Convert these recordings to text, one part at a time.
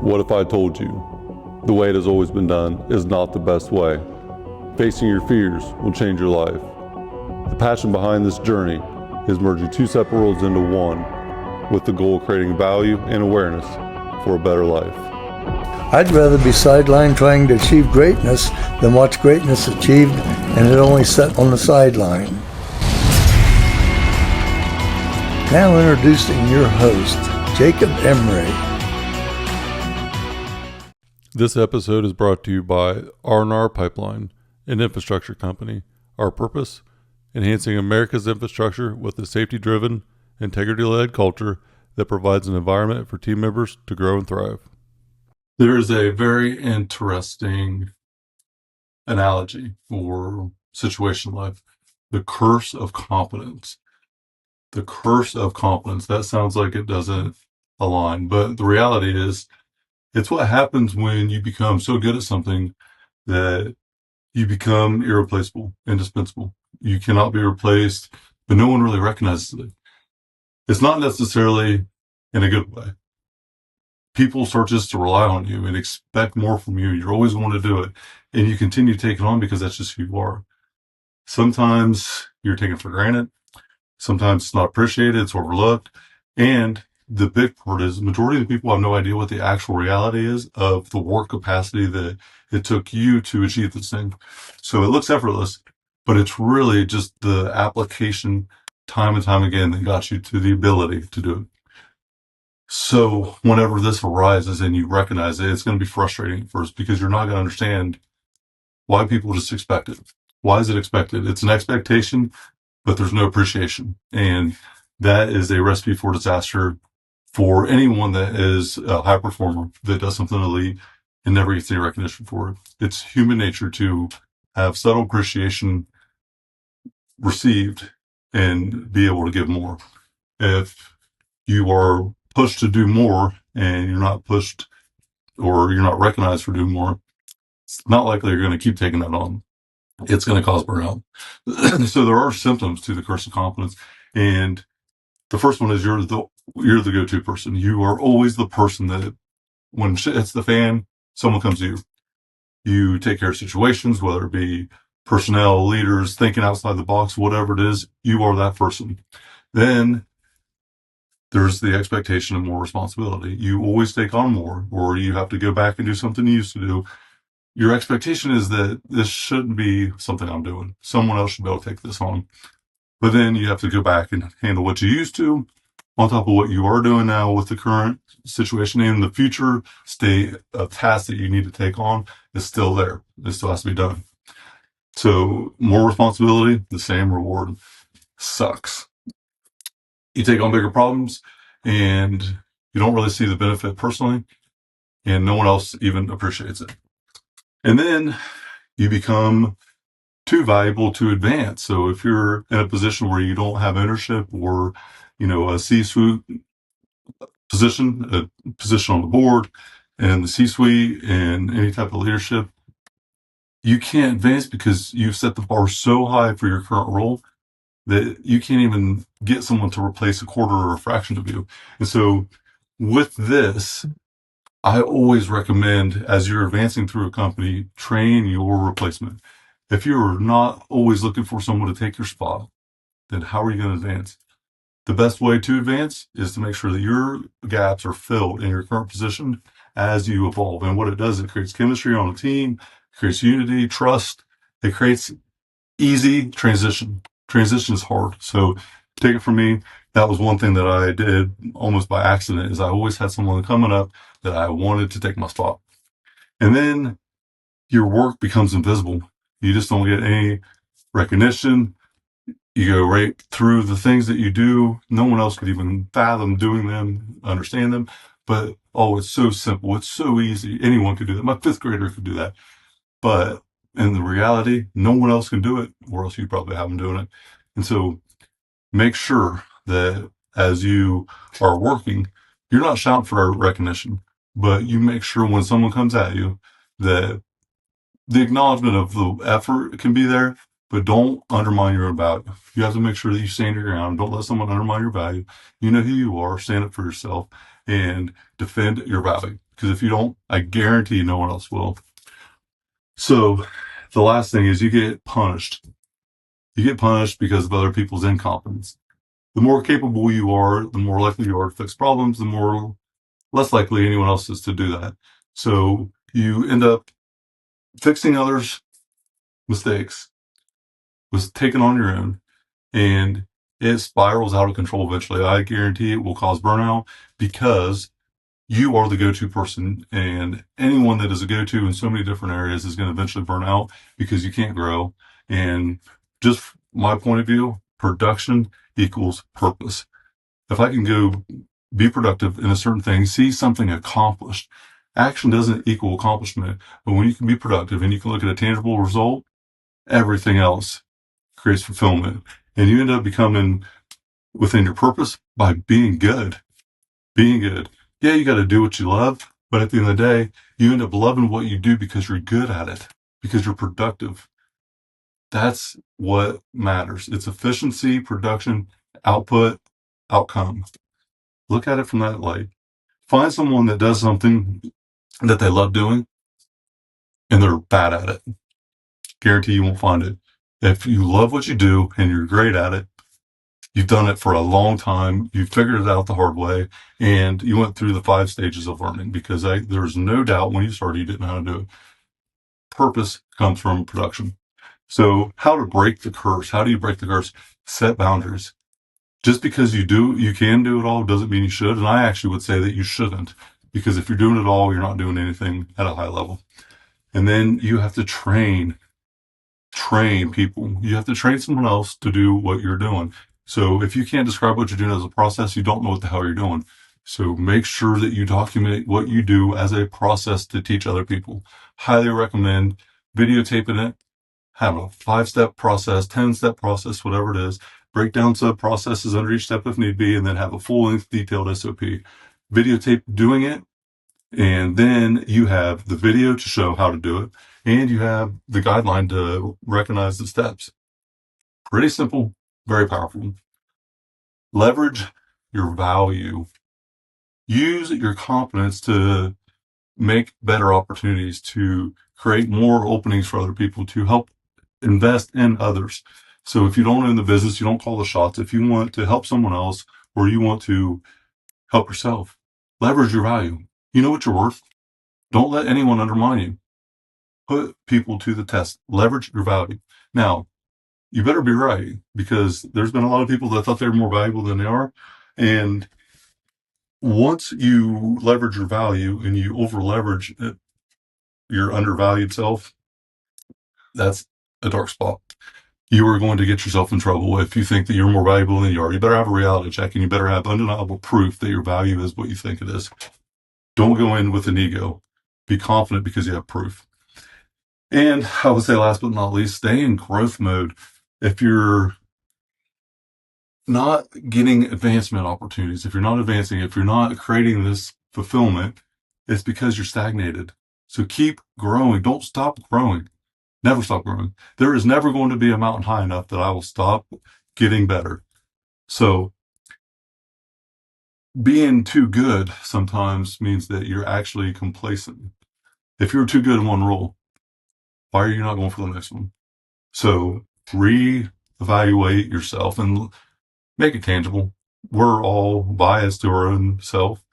What if I told you the way it has always been done is not the best way? Facing your fears will change your life. The passion behind this journey is merging two separate worlds into one with the goal of creating value and awareness for a better life. I'd rather be sidelined trying to achieve greatness than watch greatness achieved and it only set on the sideline. Now introducing your host, Jacob Emery. This episode is brought to you by R&R Pipeline, an infrastructure company. Our purpose? Enhancing America's infrastructure with a safety-driven, integrity-led culture that provides an environment for team members to grow and thrive. There is a very interesting analogy for situation life. The curse of competence. The curse of competence. That sounds like it doesn't align, but the reality is it's what happens when you become so good at something that you become irreplaceable, indispensable. You cannot be replaced, but no one really recognizes it. It's not necessarily in a good way. People start just to rely on you and expect more from you. You're always going to do it, and you continue to take it on because that's just who you are. Sometimes you're taken for granted. Sometimes it's not appreciated. It's overlooked. And the big part is the majority of the people have no idea what the actual reality is of the work capacity that it took you to achieve this thing. So it looks effortless, but it's really just the application time and time again that got you to the ability to do it. So whenever this arises and you recognize it, it's going to be frustrating at first because you're not going to understand why people just expect it. Why is it expected? It's an expectation, but there's no appreciation. And that is a recipe for disaster for anyone that is a high performer, that does something elite and never gets any recognition for it. It's human nature to have subtle appreciation received and be able to give more. If you are pushed to do more and you're not pushed or you're not recognized for doing more, it's not likely you're going to keep taking that on. It's going to cause burnout. So there are symptoms to the curse of competence, and the first one is you're the go-to person. You are always the person that when shit hits the fan, someone comes to you. You take care of situations, whether it be personnel, leaders, thinking outside the box, whatever it is, you are that person. Then there's the expectation of more responsibility. You always take on more, or you have to go back and do something you used to do. Your expectation is that this shouldn't be something I'm doing. Someone else should be able to take this on. But then you have to go back and handle what you used to on top of what you are doing now with the current situation. And the future state of tasks that you need to take on is still there. It still has to be done. So more responsibility, the same reward. Sucks. You take on bigger problems and you don't really see the benefit personally, and no one else even appreciates it. And then you become too valuable to advance. So if you're in a position where you don't have ownership or, a C-suite position, a position on the board and the C-suite and any type of leadership, you can't advance because you've set the bar so high for your current role that you can't even get someone to replace a quarter or a fraction of you. And so with this, I always recommend, as you're advancing through a company, train your replacement. If you're not always looking for someone to take your spot, then how are you going to advance? The best way to advance is to make sure that your gaps are filled in your current position as you evolve. And what it does, it creates chemistry on a team, creates unity, trust. It creates easy transition. Transition is hard. So take it from me. That was one thing that I did almost by accident, is I always had someone coming up that I wanted to take my spot. And then your work becomes invisible. You just don't get any recognition. You go right through the things that you do. No one else could even fathom doing them, understand them. But, it's so simple. It's so easy. Anyone could do that. My fifth grader could do that. But in the reality, no one else can do it, or else you probably have them doing it. And so make sure that as you are working, you're not shouting for recognition, but you make sure when someone comes at you that the acknowledgement of the effort can be there, but don't undermine your own value. You have to make sure that you stand your ground. Don't let someone undermine your value. You know who you are. Stand up for yourself and defend your value. because if you don't, I guarantee no one else will. So the last thing is you get punished. You get punished because of other people's incompetence. The more capable you are, the more likely you are to fix problems, the more less likely anyone else is to do that. So you end up fixing others' mistakes, was taken on your own, and it spirals out of control eventually. I guarantee it will cause burnout because you are the go-to person, and anyone that is a go-to in so many different areas is going to eventually burn out because you can't grow. And just my point of view, production equals purpose. If I can go be productive in a certain thing, see something accomplished, action doesn't equal accomplishment. But when you can be productive and you can look at a tangible result, everything else creates fulfillment. And you end up becoming within your purpose by being good. Being good. Yeah, you got to do what you love, but at the end of the day, you end up loving what you do because you're good at it, because you're productive. That's what matters. It's efficiency, production, output, outcome. Look at it from that light. Find someone that does something that they love doing and they're bad at it. Guarantee you won't find it. If you love what you do and you're great at it, you've done it for a long time, you figured it out the hard way, and you went through the 5 stages of learning because there's no doubt when you started, you didn't know how to do it. Purpose comes from production. So how to break the curse? How do you break the curse? Set boundaries. Just because you can do it all doesn't mean you should. And I actually would say that you shouldn't, because if you're doing it all, you're not doing anything at a high level. And then you have to train people. You have to train someone else to do what you're doing. So if you can't describe what you're doing as a process, you don't know what the hell you're doing. So make sure that you document what you do as a process to teach other people. Highly recommend videotaping it, have a 5-step process, 10-step process, whatever it is. Break down sub processes under each step if need be, and then have a full length detailed SOP. Videotape doing it, and then you have the video to show how to do it, and you have the guideline to recognize the steps. Pretty simple, very powerful. Leverage your value. Use your competence to make better opportunities, to create more openings for other people, to help invest in others. So if you don't own the business, you don't call the shots. If you want to help someone else or you want to help yourself, leverage your value. You know what you're worth. Don't let anyone undermine you. Put people to the test. Leverage your value. Now, you better be right, because there's been a lot of people that thought they were more valuable than they are. And once you leverage your value and you over leverage your undervalued self, that's a dark spot. You are going to get yourself in trouble if you think that you're more valuable than you are. You better have a reality check, and you better have undeniable proof that your value is what you think it is. Don't go in with an ego. Be confident because you have proof. And I would say last but not least, stay in growth mode. If you're not getting advancement opportunities, if you're not advancing, if you're not creating this fulfillment, it's because you're stagnated. So keep growing. Don't stop growing. Never stop growing. There is never going to be a mountain high enough that I will stop getting better. So being too good sometimes means that you're actually complacent. If you're too good in one role, why are you not going for the next one? So reevaluate yourself and make it tangible. We're all biased to our own self,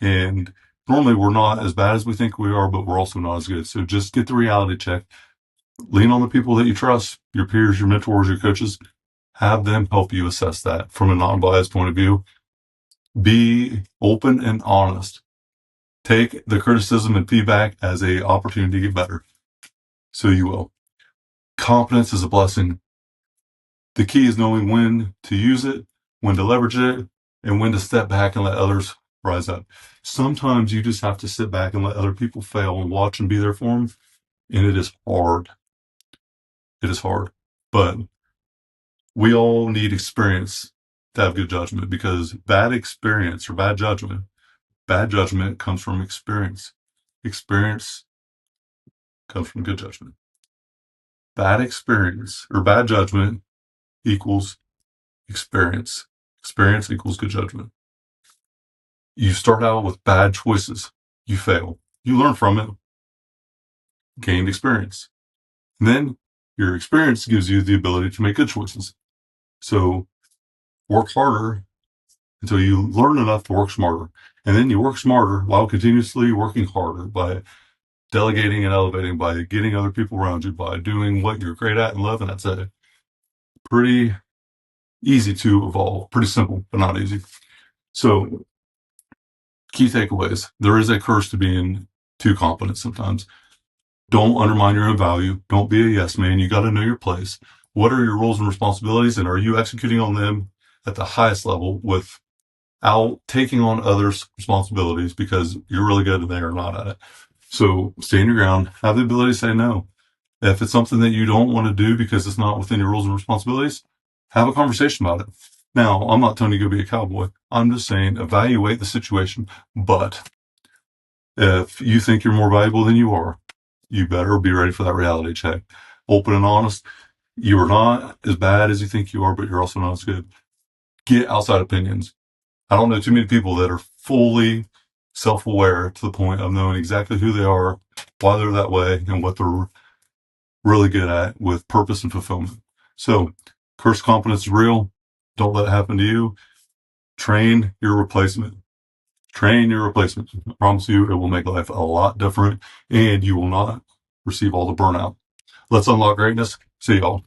and normally we're not as bad as we think we are, but we're also not as good. So just get the reality check. Lean on the people that you trust, your peers, your mentors, your coaches. Have them help you assess that from a non-biased point of view. Be open and honest. Take the criticism and feedback as an opportunity to get better. So you will. Confidence is a blessing. The key is knowing when to use it, when to leverage it, and when to step back and let others rise up. Sometimes you just have to sit back and let other people fail and watch and be there for them. And it is hard. It is hard. But we all need experience to have good judgment, because bad experience or bad judgment comes from experience. Experience comes from good judgment. Bad experience or bad judgment equals experience. Experience equals good judgment. You start out with bad choices. You fail. You learn from it, gained experience. And then your experience gives you the ability to make good choices. So work harder until you learn enough to work smarter. And then you work smarter while continuously working harder by delegating and elevating, by getting other people around you, by doing what you're great at and love. And that's a pretty easy to evolve, pretty simple, but not easy. So key takeaways. There is a curse to being too confident sometimes. Don't undermine your own value. Don't be a yes man. You got to know your place. What are your roles and responsibilities, and are you executing on them at the highest level without taking on others' responsibilities because you're really good and they are not at it? So stand your ground. Have the ability to say no. If it's something that you don't want to do because it's not within your roles and responsibilities, have a conversation about it. Now, I'm not telling you to go be a cowboy. I'm just saying evaluate the situation. But if you think you're more valuable than you are, you better be ready for that reality check. Open and honest. You are not as bad as you think you are, but you're also not as good. Get outside opinions. I don't know too many people that are fully self-aware to the point of knowing exactly who they are, why they're that way, and what they're really good at with purpose and fulfillment. So, curse competence is real. Don't let it happen to you. Train your replacement. Train your replacement. I promise you, it will make life a lot different, and you will not receive all the burnout. Let's unlock greatness. See y'all.